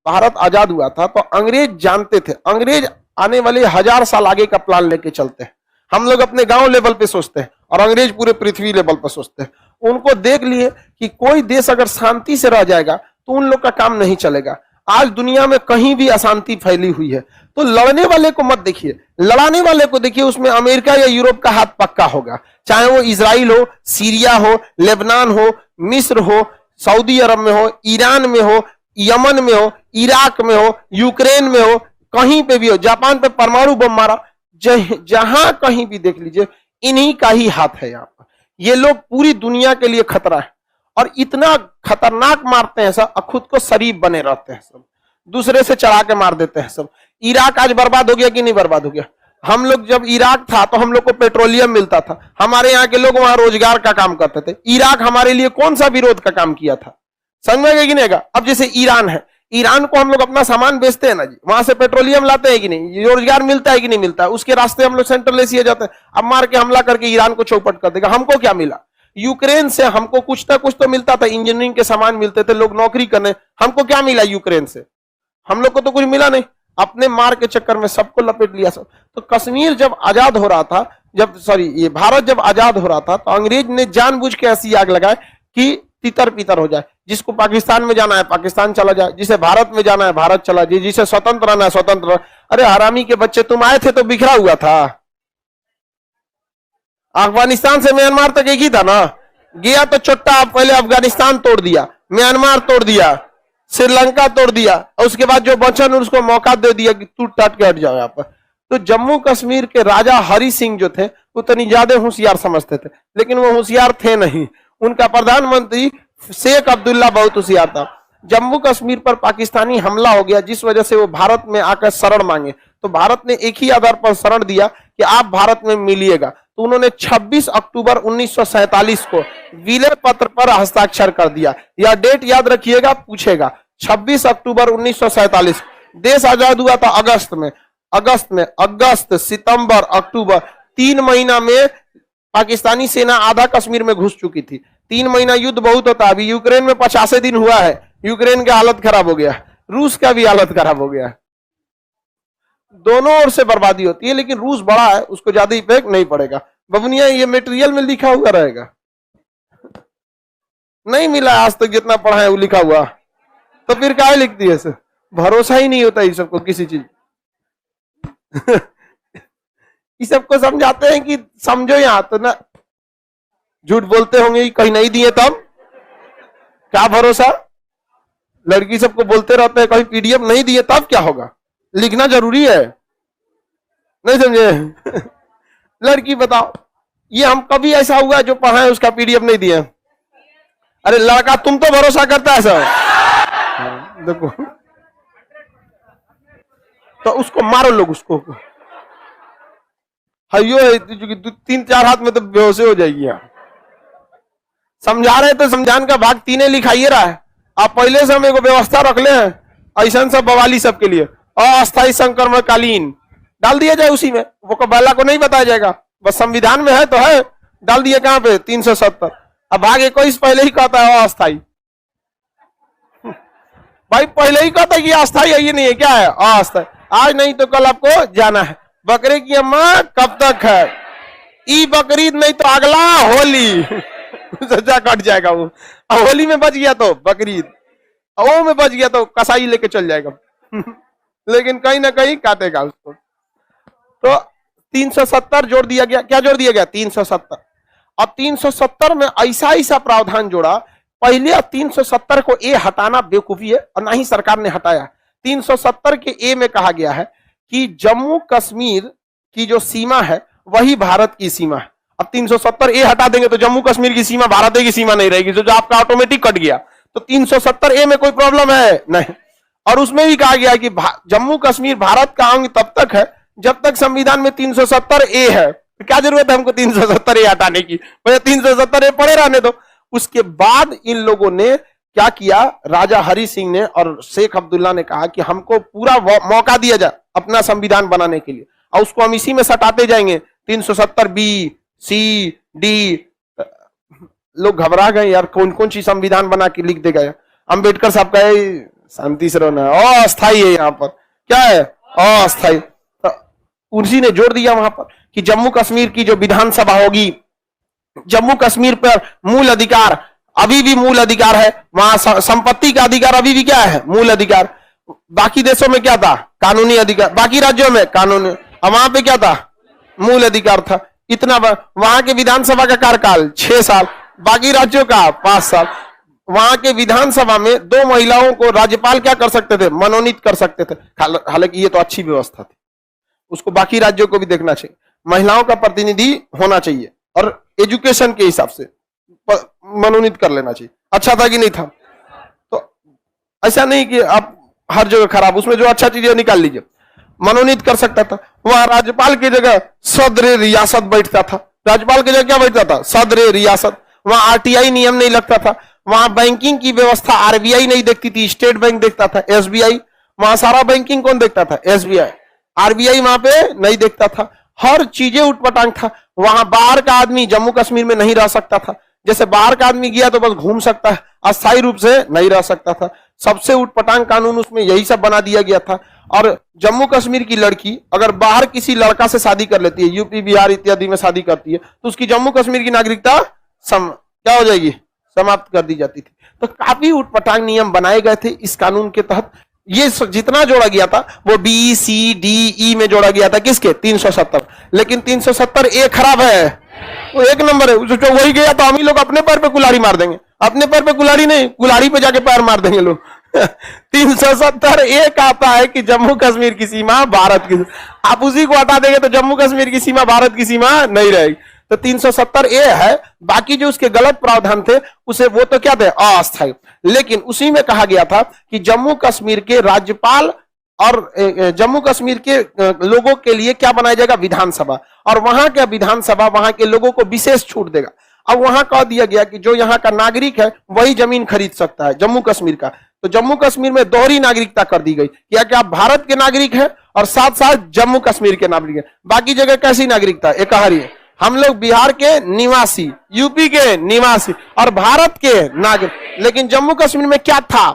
भारत आजाद हुआ था तो अंग्रेज जानते थे, अंग्रेज आने वाले 1000 साल आगे का प्लान लेके चलते हैं। हम लोग अपने गांव लेवल पे सोचते हैं और अंग्रेज पूरे पृथ्वी लेवल पर सोचते हैं। उनको देख लिए कि कोई देश अगर शांति से रह जाएगा तो उन लोग का काम नहीं चलेगा। आज दुनिया में कहीं भी अशांति फैली हुई है, तो लड़ने वाले को मत देखिए, लड़ाने वाले को देखिए। उसमें अमेरिका या यूरोप का हाथ पक्का होगा, चाहे वो इजराइल हो, सीरिया हो, लेबनान हो, मिस्र हो, सऊदी अरब में हो, ईरान में हो, यमन में हो, इराक में हो, यूक्रेन में हो, कहीं पे भी हो, जापान पे परमाणु बम मारा, जहां कहीं भी देख लीजिए इन्हीं का ही हाथ है यहाँ पर। ये लोग पूरी दुनिया के लिए खतरा है और इतना खतरनाक मारते हैं सब, खुद को शरीफ बने रहते हैं सब, दूसरे से चढ़ा के मार देते हैं सब। इराक आज बर्बाद हो गया कि नहीं बर्बाद हो गया? हम लोग जब इराक था तो हम लोग को पेट्रोलियम मिलता था, हमारे यहाँ के लोग वहां रोजगार का काम करते थे। इराक हमारे लिए कौन सा विरोध का काम किया था? समझ में कि नहीं? अब जैसे ईरान है, ईरान को हम लोग अपना सामान बेचते हैं ना जी, वहां से पेट्रोलियम लाते हैं कि नहीं, रोजगार मिलता है कि नहीं मिलता है, उसके रास्ते हम लोग सेंट्रल एशिया जाते हैं। अब मार के हमला करके ईरान को चौपट कर देगा। हमको क्या मिला? यूक्रेन से हमको कुछ ना कुछ तो मिलता था, इंजीनियरिंग के सामान मिलते थे, लोग नौकरी करने। हमको क्या मिला यूक्रेन से? हम लोग को तो कुछ मिला नहीं। अपने मार के चक्कर में सबको लपेट लिया सब। तो कश्मीर जब आजाद हो रहा था, ये भारत जब आजाद हो रहा था, तो अंग्रेज ने जानबूझ के ऐसी आग लगाए कि तितर पितर हो जाए। जिसको पाकिस्तान में जाना है पाकिस्तान चला जाए, जिसे भारत में जाना है भारत चला जाए, जिसे स्वतंत्र रहना है स्वतंत्र। अरे हरामी के बच्चे, तुम आए थे तो बिखरा हुआ था। अफगानिस्तान से म्यांमार तक एक ही था ना, गया तो चोट्टा, पहले अफगानिस्तान तोड़ दिया, म्यांमार तोड़ दिया, श्रीलंका तोड़ दिया, और उसके बाद जो बचा उसको मौका दे दिया कि टूट टाट के हट जाओ यहाँ पर। तो जम्मू कश्मीर के राजा हरि सिंह जो थे वो तनी ज्यादा होशियार समझते थे, लेकिन वो होशियार थे नहीं। उनका प्रधानमंत्री शेख अब्दुल्ला बहुत होशियार था। जम्मू कश्मीर पर पाकिस्तानी हमला हो गया, जिस वजह से वो भारत में आकर शरण मांगे, तो भारत ने एक ही आधार पर शरण दिया कि आप भारत में मिलिएगा। तो उन्होंने 26 अक्टूबर 1947 को विलय पत्र पर हस्ताक्षर कर दिया। यह डेट याद रखिएगा, पूछेगा। 26 अक्टूबर 1947 देश आजाद हुआ था अगस्त, सितंबर, अक्टूबर, 3 महीना में पाकिस्तानी सेना आधा कश्मीर में घुस चुकी थी। 3 महीना युद्ध बहुत होता। अभी यूक्रेन में 85 दिन हुआ है, यूक्रेन का हालत खराब हो गया, रूस का भी हालत खराब हो गया। दोनों ओर से बर्बादी होती है, लेकिन रूस बड़ा है, उसको ज्यादा इफेक्ट नहीं पड़ेगा। बबनिया ये मटेरियल में लिखा हुआ रहेगा, नहीं मिला आज तक जितना पढ़ा है वो लिखा हुआ, तो फिर क्या लिख दिए? भरोसा ही नहीं होता इस सबको किसी चीज। इस सबको समझाते हैं कि समझो यहाँ, तो ना झूठ बोलते होंगे कहीं नहीं दिए तब क्या भरोसा। लड़की सबको बोलते रहते हैं कहीं पीडीएफ नहीं दिए तब क्या होगा, लिखना जरूरी है, नहीं समझे? लड़की बताओ, ये हम कभी ऐसा हुआ है जो पढ़ा है उसका पीडीएफ नहीं दिया? अरे लड़का तुम तो भरोसा करता है सर। देखो तो उसको मारो लोग, उसको हयो 3-4 हाथ में तो बेहोश हो जाएगी। यहाँ समझा रहे तो समझान का भाग 3 लिखाइए रहा है। आप पहले से हम एक व्यवस्था रख ले हैं ऐसा सब बवाली सबके लिए, अस्थायी संक्रमणकालीन डाल दिया जाए उसी में, वो कबाला को नहीं बताया जाएगा, बस संविधान में है तो है, डाल दिया कहां पे? 370। अब भाग 21 पहले ही कहता है अस्थायी। भाई पहले ही कहता है कि अस्थायी है, ये नहीं है, क्या है? अस्थायी। आज नहीं तो कल आपको जाना है। बकरे की अम्मा कब तक है? ई बकरीद नहीं तो अगला होली। सजा कट जाएगा वो। होली में बच गया तो बकरीद, वो में बच गया तो कसाई लेके चल जाएगा। लेकिन कहीं ना कहीं काटेगा उसको। तो 370 जोड़ दिया गया। क्या जोड़ दिया गया? 370। अब 370 में ऐसा प्रावधान जोड़ा, पहले 370 को ए हटाना बेवकूफी है और ना ही सरकार ने हटाया। 370 के ए में कहा गया है कि जम्मू कश्मीर की जो सीमा है वही भारत की सीमा है। अब 370 ए हटा देंगे तो जम्मू कश्मीर की सीमा भारत की सीमा नहीं रहेगी, जो आपका ऑटोमेटिक कट गया। तो 370 ए में कोई प्रॉब्लम है नहीं। और उसमें भी कहा गया कि जम्मू कश्मीर भारत का अंग तब तक है जब तक संविधान में 370 ए है। तो क्या जरूरत है हमको 370 ए हटाने की? 370 ए पड़े रहने दो। उसके बाद इन लोगों ने क्या किया, राजा हरि सिंह ने और शेख अब्दुल्ला ने कहा कि हमको पूरा मौका दिया जाए अपना संविधान बनाने के लिए, और उसको हम इसी में सटाते जाएंगे। 370 बी, सी, डी। लोग घबरा गए, यार कौन कौन सी संविधान बना के लिख दे गए। अम्बेडकर साहब का शांति से रहना है, अस्थाई है यहाँ पर, क्या है अस्थाई। तो उसी ने जोड़ दिया वहां पर कि जम्मू कश्मीर की जो विधानसभा होगी, जम्मू कश्मीर पर मूल अधिकार अभी भी मूल अधिकार है, वहां संपत्ति का अधिकार अभी भी क्या है मूल अधिकार। बाकी देशों में क्या था कानूनी अधिकार, बाकी राज्यों में कानूनी, वहां पे क्या था मूल अधिकार था। इतना वहां के विधानसभा का कार्यकाल 6 साल, बाकी राज्यों का 5 साल। वहां के विधानसभा में 2 महिलाओं को राज्यपाल क्या कर सकते थे, मनोनीत कर सकते थे। हालांकि ये तो अच्छी व्यवस्था थी, उसको बाकी राज्यों को भी देखना चाहिए, महिलाओं का प्रतिनिधि होना चाहिए और एजुकेशन के हिसाब से मनोनीत कर लेना चाहिए। अच्छा था कि नहीं था? तो ऐसा नहीं कि आप हर जगह खराब, उसमें जो अच्छा चीज है निकाल लीजिए। मनोनीत कर सकता था। वहां राज्यपाल की जगह सदर रियासत बैठता था, राज्यपाल की जगह क्या बैठता था सदर रियासत। वहां आरटीआई नियम नहीं लगता था, वहां बैंकिंग की व्यवस्था आरबीआई नहीं देखती थी, स्टेट बैंक देखता था, एसबीआई। वहां सारा बैंकिंग कौन देखता था, एसबीआई। आरबीआई वहां पे नहीं देखता था, हर चीजें उटपटांग था। वहां बाहर का आदमी जम्मू कश्मीर में नहीं रह सकता था, जैसे बाहर का आदमी गया तो बस घूम सकता है, अस्थायी रूप से नहीं रह सकता था। सबसे उटपटांग कानून उसमें यही सब बना दिया गया था। और जम्मू कश्मीर की लड़की अगर बाहर किसी लड़का से शादी कर लेती है, यूपी बिहार इत्यादि में शादी करती है, तो उसकी जम्मू कश्मीर की नागरिकता क्या हो जाएगी, समाप्त कर दी जाती थी। तो काफी उटपटांग नियम बनाए गए थे इस कानून के तहत। ये जितना जोड़ा गया था वो बी सी डी ई में जोड़ा गया था, किसके 370। लेकिन 370 ए खराब है, वो 1 नंबर है, जो वही गया तो हम ही लोग अपने पैर पे कुल्हाड़ी मार देंगे, अपने पैर पे कुल्हाड़ी नहीं, कुल्हाड़ी पे जाके पैर मार देंगे लोग। 370 ए कहता है कि जम्मू कश्मीर की सीमा भारत की, आप उसी को हटा देंगे तो जम्मू कश्मीर की सीमा भारत की सीमा नहीं रहेगी। तो 370 ए है, बाकी जो उसके गलत प्रावधान थे उसे वो तो क्या थे अस्थायी। लेकिन उसी में कहा गया था कि जम्मू कश्मीर के राज्यपाल और जम्मू कश्मीर के लोगों के लिए क्या बनाया जाएगा, विधानसभा, और वहां का विधानसभा वहां के लोगों को विशेष छूट देगा। अब वहां कह दिया गया कि जो यहाँ का नागरिक है वही जमीन खरीद सकता है जम्मू कश्मीर का। तो जम्मू कश्मीर में दोहरी नागरिकता कर दी गई, क्या कि आप भारत के नागरिक हैं और साथ साथ जम्मू कश्मीर के नागरिक हैं। बाकी जगह कैसी नागरिकता, एकहारी है, हम लोग बिहार के निवासी, यूपी के निवासी और भारत के नागरिक। लेकिन जम्मू कश्मीर में क्या था,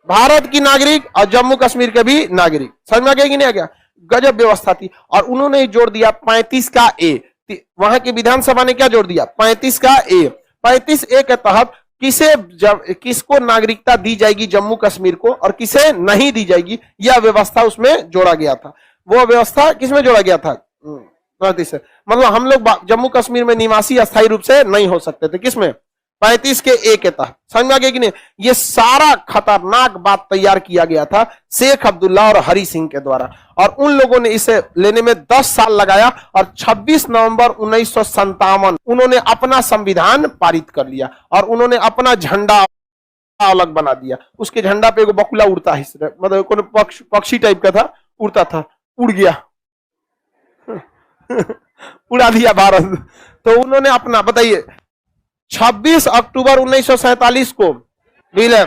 भारत की नागरिक और जम्मू कश्मीर के भी नागरिक। समझ में आ गया कि नहीं आ गया? गजब व्यवस्था थी। और उन्होंने जोड़ दिया 35 का ए, वहां की विधानसभा ने क्या जोड़ दिया 35 का ए। 35 ए के तहत किसको नागरिकता दी जाएगी जम्मू कश्मीर को और किसे नहीं दी जाएगी, यह व्यवस्था उसमें जोड़ा गया था। वो व्यवस्था किसमें जोड़ा गया था, मतलब हम लोग जम्मू कश्मीर में निवासी अस्थायी रूप से नहीं हो सकते थे, किसमें 35 के ए के तहत। समझ में आ गया कि नहीं? ये सारा खतरनाक बात तैयार किया गया था शेख अब्दुल्ला और हरि सिंह के द्वारा, और उन लोगों ने इसे लेने में 10 साल लगाया और 26 नवंबर 1957 उन्होंने अपना संविधान पारित कर लिया और उन्होंने अपना झंडा अलग बना दिया। उसके झंडा पे एगो बकुला उड़ता है, मतलब कोई पक्षी टाइप का था, उड़ता था, उड़ गया उड़ा दिया भारत। तो उन्होंने अपना, बताइए 26 अक्टूबर 1947 को विलय,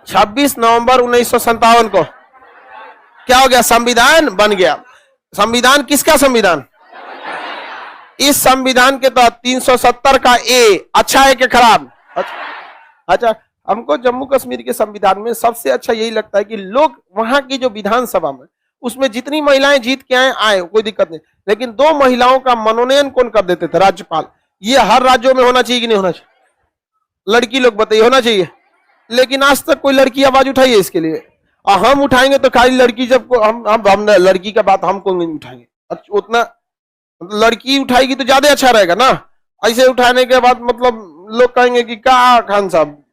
26 नवंबर 1957 को क्या हो गया, संविधान बन गया। संविधान किसका संविधान? इस संविधान के तहत 370 का ए अच्छा है कि खराब? अच्छा, हमको जम्मू कश्मीर के संविधान में सबसे अच्छा यही लगता है कि लोग वहां की जो विधानसभा में, उसमें जितनी महिलाएं जीत के आए कोई दिक्कत नहीं, लेकिन 2 महिलाओं का मनोनयन कौन कर देते थे, राज्यपाल। ये हर राज्यों में होना चाहिए कि नहीं होना चाहिए? लड़की लोग बताइए, होना चाहिए। लेकिन आज तक कोई लड़की आवाज उठाई है इसके लिए? और हम उठाएंगे तो खाली लड़की, जब हम लड़की का बात हमको नहीं उठाएंगे, उतना लड़की उठाएगी तो ज्यादा अच्छा रहेगा ना। ऐसे उठाने के बाद मतलब लोग कहेंगे कि क्या खान साहब,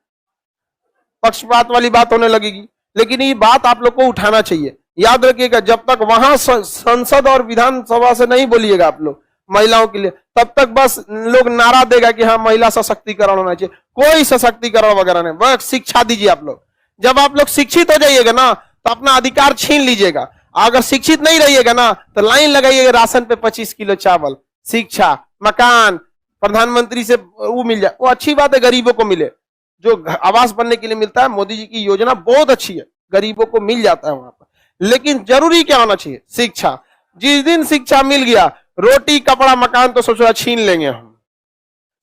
पक्षपात वाली बात होने लगेगी। लेकिन ये बात आप लोग को उठाना चाहिए। याद रखिएगा, जब तक वहां संसद और विधानसभा से नहीं बोलिएगा आप लोग महिलाओं के लिए, तब तक बस लोग नारा देगा कि हाँ महिला सशक्तिकरण होना चाहिए। कोई सशक्तिकरण वगैरह नहीं, बस शिक्षा दीजिए आप लोग। जब आप लोग शिक्षित हो जाइएगा ना तो अपना अधिकार छीन लीजिएगा। अगर शिक्षित नहीं रहिएगा ना तो लाइन लगाइएगा राशन पे 25 किलो चावल, शिक्षा, मकान, प्रधानमंत्री से वो मिल जाए, वो अच्छी बात है, गरीबों को मिले। जो आवास बनने के लिए मिलता है, मोदी जी की योजना बहुत अच्छी है, गरीबों को मिल जाता है वहां पर। लेकिन जरूरी क्या होना चाहिए, शिक्षा। जिस दिन शिक्षा मिल गया, रोटी कपड़ा मकान तो सोच रहा छीन लेंगे हम।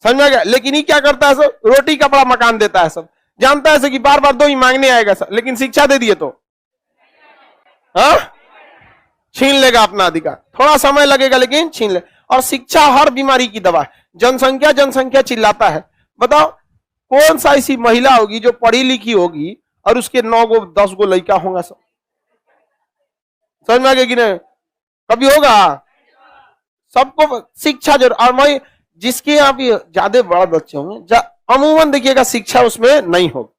समझ में आ गया? लेकिन ये क्या करता है सब, रोटी कपड़ा मकान देता है सब। जानता है कि बार बार दो ही मांगने आएगा सर, लेकिन शिक्षा दे दिए तो हाँ छीन लेगा अपना अधिकार। थोड़ा समय लगेगा लेकिन छीन ले। और शिक्षा हर बीमारी की दवा है। जनसंख्या चिल्लाता है, बताओ कौन सा ऐसी महिला होगी जो पढ़ी लिखी होगी और उसके 9 गो 10 गो लड़का होगा? सब समझ में आ गया कि नहीं? कभी होगा? सबको शिक्षा जरूर। और मैं जिसके यहाँ भी ज्यादा बड़े बच्चे होंगे अमूमन देखिएगा शिक्षा उसमें नहीं होगी।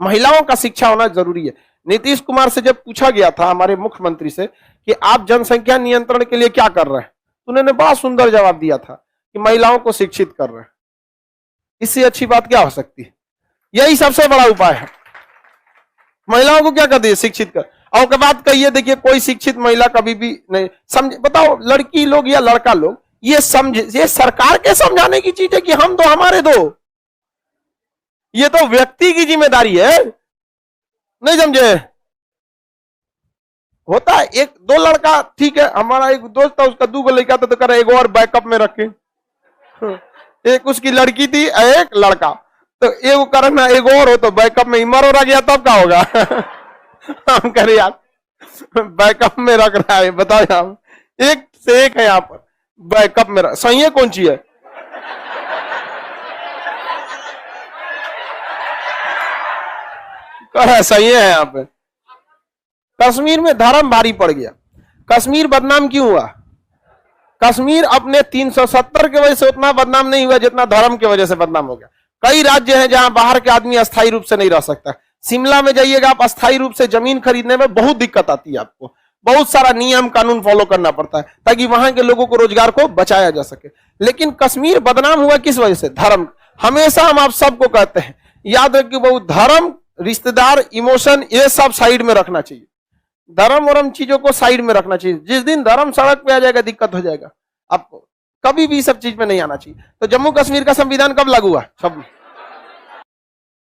महिलाओं का शिक्षा होना जरूरी है। नीतीश कुमार से जब पूछा गया था हमारे मुख्यमंत्री से कि आप जनसंख्या नियंत्रण के लिए क्या कर रहे हैं, तो उन्होंने बहुत सुंदर जवाब दिया था कि महिलाओं को शिक्षित कर रहे हैं। इससे अच्छी बात क्या हो सकती है? यही सबसे बड़ा उपाय है। महिलाओं को क्या कर दिए? शिक्षित कर। और के बाद कहिए देखिए कोई शिक्षित महिला कभी भी नहीं समझ। बताओ लड़की लोग या लड़का लोग ये समझे, ये सरकार के समझाने की चीज है कि हम दो हमारे दो, ये तो व्यक्ति की जिम्मेदारी है। नहीं समझे? होता है एक दो लड़का, ठीक है, हमारा एक दोस्त था उसका 2 गो लड़का था, तो कह रहा एक और बैकअप में रखे। एक उसकी लड़की थी एक लड़का, तो एक करना एक और हो तो बैकअप में मर हो गया तब क्या होगा? हम कह रहे यार बैकअप में रख रहा है, बताओ यार एक से एक है यहाँ पर बैकअप में सही है कौन सी है? सही है यहाँ पे। कश्मीर में धर्म भारी पड़ गया। कश्मीर बदनाम क्यों हुआ? कश्मीर अपने 370 की वजह से उतना बदनाम नहीं हुआ जितना धर्म की वजह से बदनाम हो गया। कई राज्य हैं जहां बाहर के आदमी अस्थायी रूप से नहीं रह सकता। शिमला में जाइएगा आप, अस्थायी रूप से जमीन खरीदने में बहुत दिक्कत आती है आपको, बहुत सारा नियम कानून फॉलो करना पड़ता है ताकि वहां के लोगों को रोजगार को बचाया जा सके। लेकिन कश्मीर बदनाम हुआ किस वजह से? धर्म। हमेशा हम आप सबको कहते हैं याद रखिए बहुत धर्म, रिश्तेदार, इमोशन ये सब साइड में रखना चाहिए। धर्म और चीजों को साइड में रखना चाहिए। जिस दिन धर्म सड़क पे आ जाएगा दिक्कत हो जाएगा आपको। कभी भी सब चीज में नहीं आना चाहिए। तो जम्मू कश्मीर का संविधान कब लागू हुआ? सब